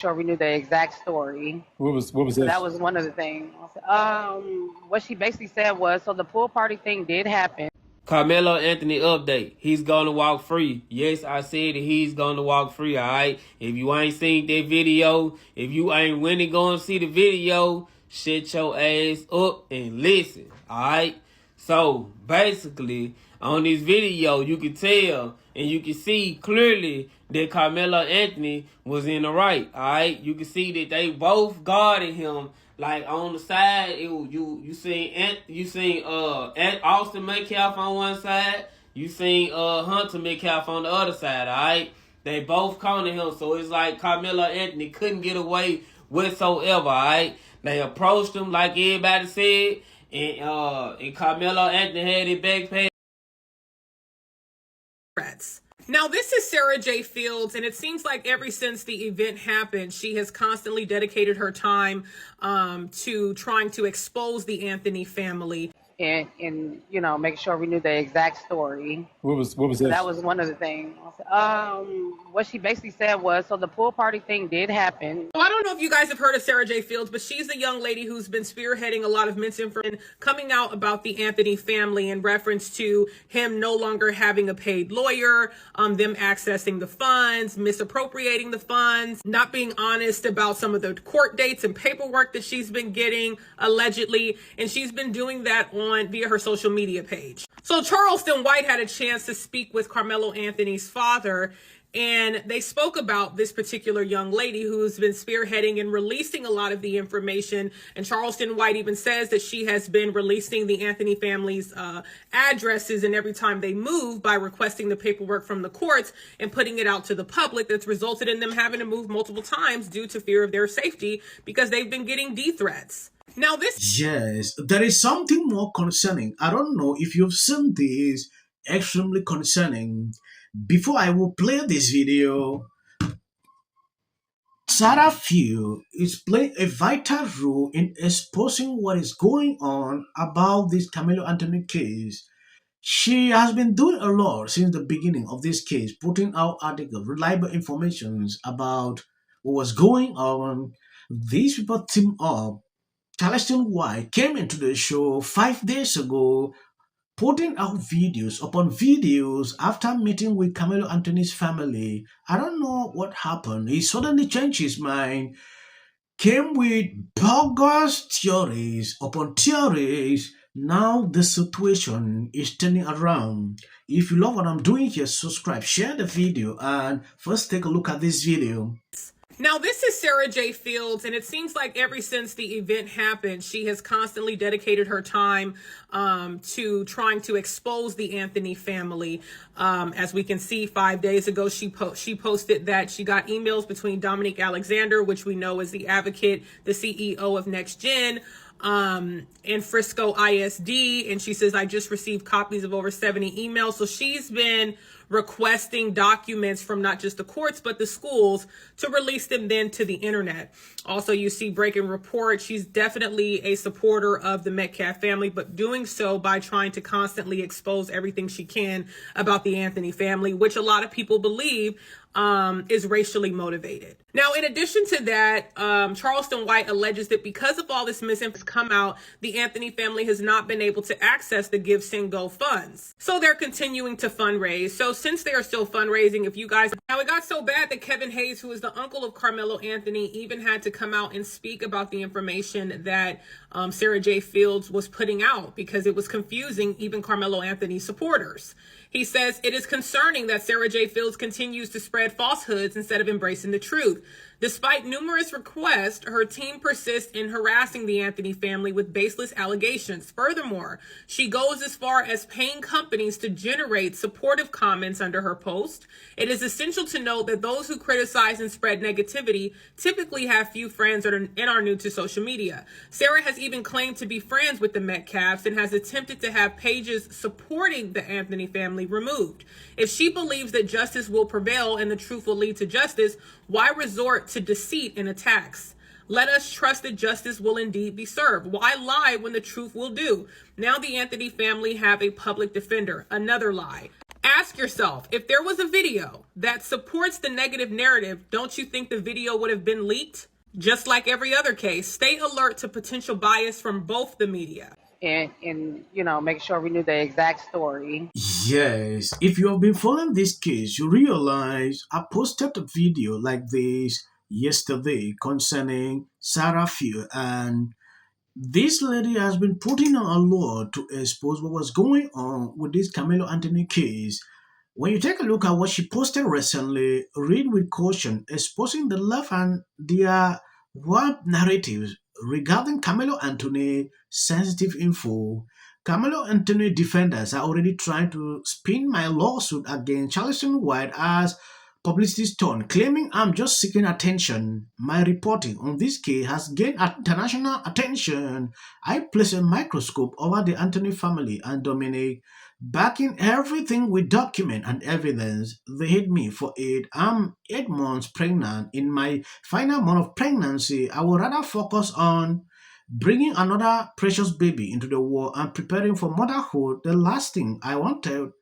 Sure, we knew the exact story. What was So that? that was one of the things. What she basically said was, so the pool party thing did happen. Karmelo Anthony update. He's going to walk free. Yes, I said that he's going to walk free, alright? If you ain't seen that video, if you ain't really going to see the video, shut your ass up and listen, alright? So, basically, on this video, you can tell and you can see clearly that Karmelo Anthony was in the right, alright? You can see that they both guarded him. Like on the side, you seen Austin Metcalf on one side, you seen Hunter Metcalf on the other side. All right, they both cornered him, so it's like Karmelo Anthony couldn't get away whatsoever. All right, they approached him like everybody said, and Karmelo Anthony had it backpack. Now, this is Sarah J. Fields, and it seems like ever since the event happened, she has constantly dedicated her time to trying to expose the Anthony family. And make sure we knew the exact story. What was So that? that was one of the things. What she basically said was, so the pool party thing did happen. Well, I don't know if you guys have heard of Sarah J. Fields, but she's the young lady who's been spearheading a lot of misinformation coming out about the Anthony family in reference to him no longer having a paid lawyer, them accessing the funds, misappropriating the funds, not being honest about some of the court dates and paperwork that she's been getting allegedly, and she's been doing that via her social media page. So Charleston White had a chance to speak with Karmelo Anthony's father, and they spoke about this particular young lady who's been spearheading and releasing a lot of the information. And Charleston White even says that she has been releasing the Anthony family's addresses and every time they move by requesting the paperwork from the courts and putting it out to the public. That's resulted in them having to move multiple times due to fear of their safety because they've been getting death threats. Now Yes, there is something more concerning. I don't know if you've seen this, extremely concerning. Before I will play this video, Sarah Field is playing a vital role in exposing what is going on about this Karmelo Anthony case. She has been doing a lot since the beginning of this case, putting out articles, reliable information about what was going on. These people team up. Charleston White came into the show 5 days ago, putting out videos upon videos after meeting with Karmelo Anthony's family. I don't know what happened. He suddenly changed his mind, came with bogus theories upon theories. Now the situation is turning around. If you love what I'm doing here, subscribe, share the video, and first take a look at this video. Now, this is Sarah J. Fields, and it seems like ever since the event happened, she has constantly dedicated her time to trying to expose the Anthony family. As we can see, 5 days ago, she posted that she got emails between Dominique Alexander, which we know is the advocate, the CEO of Next Gen, and Frisco ISD. And she says, I just received copies of over 70 emails. So she's been requesting documents from not just the courts, but the schools to release them then to the internet. Also, you see Breaking Report. She's definitely a supporter of the Metcalf family, but doing so by trying to constantly expose everything she can about the Anthony family, which a lot of people believe is racially motivated. Now, in addition to that, Charleston White alleges that because of all this misinformation come out, the Anthony family has not been able to access the Give, Send, Go funds. So they're continuing to fundraise. So since they are still fundraising, if you guys... Now, it got so bad that Kevin Hayes, who is the uncle of Karmelo Anthony, even had to come out and speak about the information that Sarah J. Fields was putting out because it was confusing even Karmelo Anthony's supporters. He says, it is concerning that Sarah J. Fields continues to spread falsehoods instead of embracing the truth. Despite numerous requests, her team persists in harassing the Anthony family with baseless allegations. Furthermore, she goes as far as paying companies to generate supportive comments under her post. It is essential to note that those who criticize and spread negativity typically have few friends and are new to social media. Sarah has even claimed to be friends with the Metcalfs and has attempted to have pages supporting the Anthony family removed. If she believes that justice will prevail and the truth will lead to justice, why resort to deceit and attacks? Let us trust that justice will indeed be served. Why lie when the truth will do? Now the Anthony family have a public defender. Another lie. Ask yourself, if there was a video that supports the negative narrative, don't you think the video would have been leaked? Just like every other case, stay alert to potential bias from both the media. And make sure we knew the exact story. Yes, if you have been following this case, you realize I posted a video like this yesterday concerning Sarah Fear, and this lady has been putting on a lot to expose what was going on with this Carmelo Anthony case. When you take a look at what she posted recently, read with caution, exposing the left and their warped narratives regarding Carmelo Anthony sensitive info. Carmelo Anthony defenders are already trying to spin my lawsuit against Charleston White as publicity stunt, claiming I'm just seeking attention. My reporting on this case has gained international attention. I place a microscope over the Anthony family and Dominic, backing everything with document and evidence. They hate me for it. I'm 8 months pregnant. In my final month of pregnancy, I would rather focus on bringing another precious baby into the world and preparing for motherhood. The last thing I wanted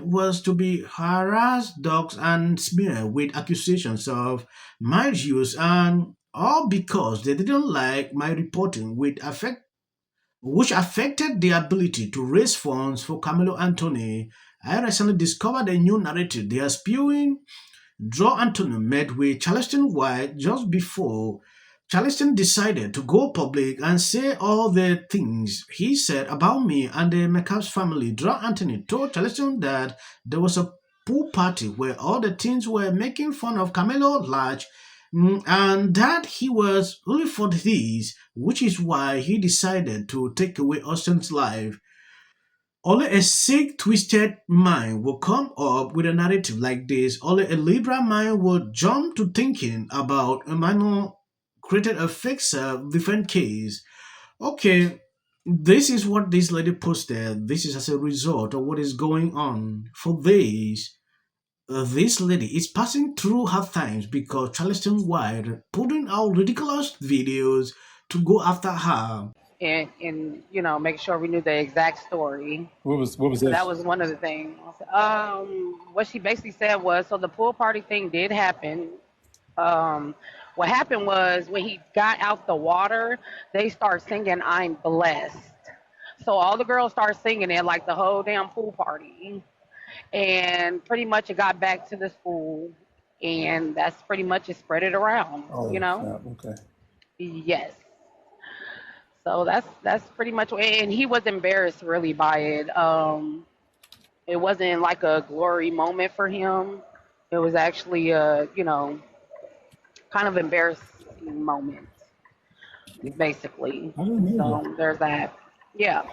was to be harassed, doxxed, and smeared with accusations of mild use, and all because they didn't like my reporting, which affected their ability to raise funds for Carmelo Anthony. I recently discovered a new narrative they are spewing. Draw Anthony met with Charleston White just before Charleston decided to go public and say all the things he said about me and the Metcalf family. Draw Anthony told Charleston that there was a pool party where all the teens were making fun of Carmelo Large, and that he was really for this, which is why he decided to take away Austin's life. Only a sick, twisted mind will come up with a narrative like this. Only a liberal mind will jump to thinking about a minor created a fake self-defense case. Okay, this is what this lady posted. This is as a result of what is going on. For this lady is passing through hard times because Charleston White putting out ridiculous videos to go after her. And make sure we knew the exact story. What was So that? that was one of the things. What she basically said was, so the pool party thing did happen. Um, what happened was when he got out the water, they start singing "I'm blessed." So all the girls start singing it like the whole damn pool party, and pretty much it got back to the school, and that's pretty much it spread it around. You Oh, know? snap. Okay. Yes. So that's pretty much, and he was embarrassed really by it. It wasn't like a glory moment for him. It was actually a kind of embarrassing moment, basically. I didn't know that. So there's that. Yeah,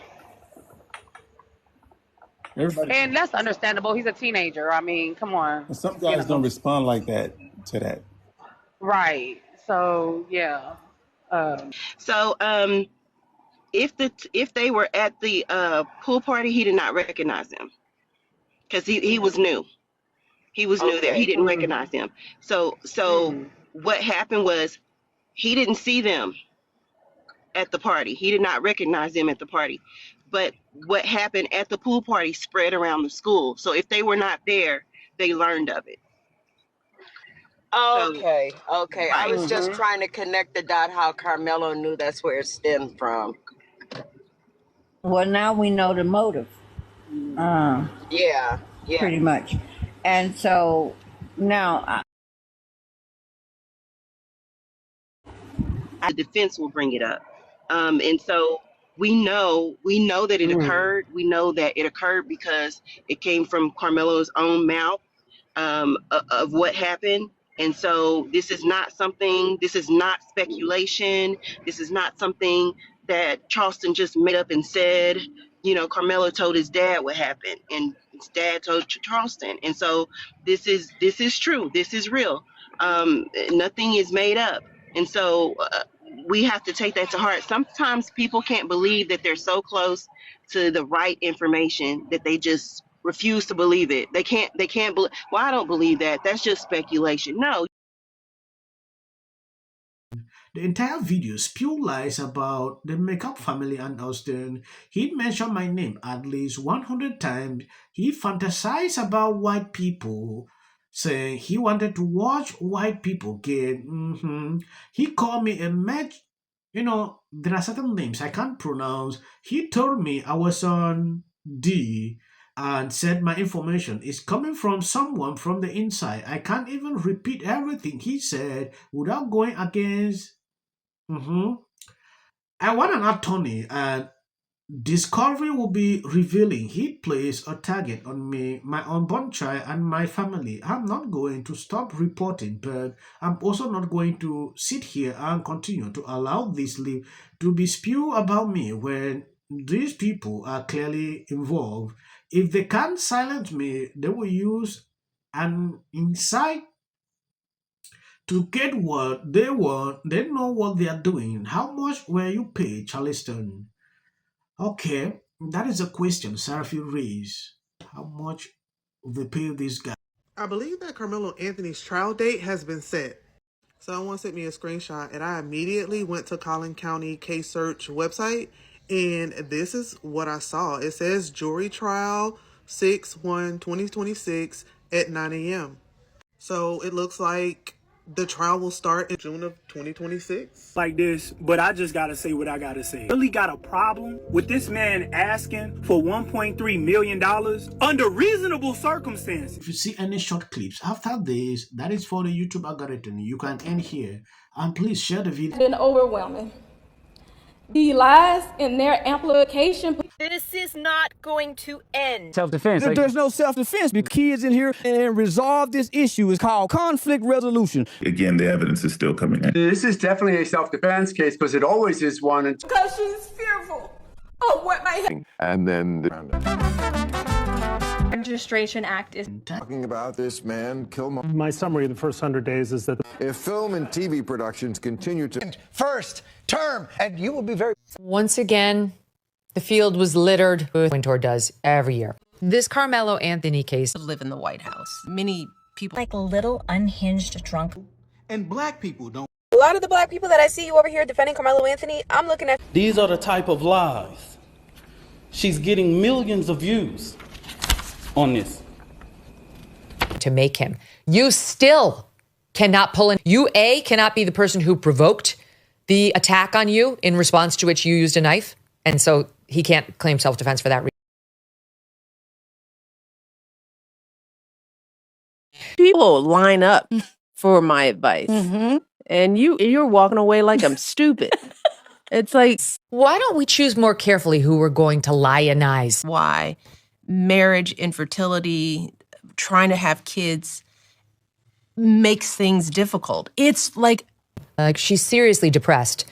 Everybody, and that's understandable. He's a teenager. I mean, come on, some you guys don't know. respond like that to that. Right. So yeah. Um, So, if they were at the pool party, he did not recognize them because he was new. He was new there. He okay. didn't recognize them. So Hmm. what happened was he didn't see them at the party. He did not recognize them at the party. But what happened at the pool party spread around the school. So if they were not there, they learned of it. So Okay, okay. I right. was just Hmm. trying to connect the dot how Carmelo knew that's where it stemmed from. Well, now we know the motive, uh, Yeah, yeah. pretty much. And so now, The defense will bring it up. And so we know that it Hmm. occurred. We know that it occurred because it came from Carmelo's own mouth, of what happened. And so this is not speculation. This is not something that Charleston just made up and said. Carmelo told his dad what happened, and his dad told Charleston. And so this is true. This is real. Nothing is made up. And so we have to take that to heart. Sometimes people can't believe that they're so close to the right information that they just refuse to believe it. They can't believe, well, I don't believe that. That's just speculation. No, The entire video spewed lies about the Makeup family and Austin. He mentioned my name at least 100 times. He fantasized about white people, saying he wanted to watch white people get. He called me a match. There are certain names I can't pronounce. He told me I was on D and said my information is coming from someone from the inside. I can't even repeat everything he said without going against. I want an attorney, and discovery will be revealing. He placed a target on me, my unborn child, and my family. I'm not going to stop reporting, but I'm also not going to sit here and continue to allow this to be spewed about me when these people are clearly involved. If they can't silence me, they will use an insight to get what they want. They know what they are doing. How much were you paid, Charleston? Okay, that is a question Seraphim raised. How much they pay this guy? I believe that Carmelo Anthony's trial date has been set. Someone sent me a screenshot, and I immediately went to Collin County Case Search website, and this is what I saw. It says jury trial 6/1/2026 at 9 a.m. So it looks like the trial will start in June of 2026. Like this, but I just gotta say what I gotta say. Really got a problem with this man asking for $1.3 million under reasonable circumstances. If you see any short clips after this, that is for the YouTube algorithm. You can end here. And please share the video. Been overwhelming. The lies in their amplification. This is not going to end. Self-defense. There's no self-defense because kids in here and resolve this issue is called conflict resolution. Again, the evidence is still coming in. This is definitely a self-defense case because it always is one. Because she's fearful of what might happen. And then the Registration Act is talking about this man kill. My summary of the first 100 days is that if film and TV productions continue to first term, and you will be very. Once again, the field was littered with Wintour does every year. This Carmelo Anthony case. Live in the White House. Many people like a little unhinged drunk. And black people don't. A lot of the black people that I see you over here defending Carmelo Anthony, I'm looking at. These are the type of lies. She's getting millions of views on this. To make him. You still cannot pull in. You, A, cannot be the person who provoked the attack on you in response to which you used a knife. And so he can't claim self-defense for that reason. People line up for my advice. And you're walking away like I'm stupid. It's like, why don't we choose more carefully who we're going to lionize? Why? Marriage, infertility, trying to have kids makes things difficult. It's like she's seriously depressed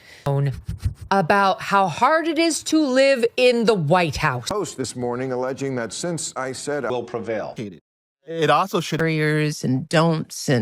about how hard it is to live in the White House. Post this morning alleging that since I said I will prevail. It also should barriers and don'ts and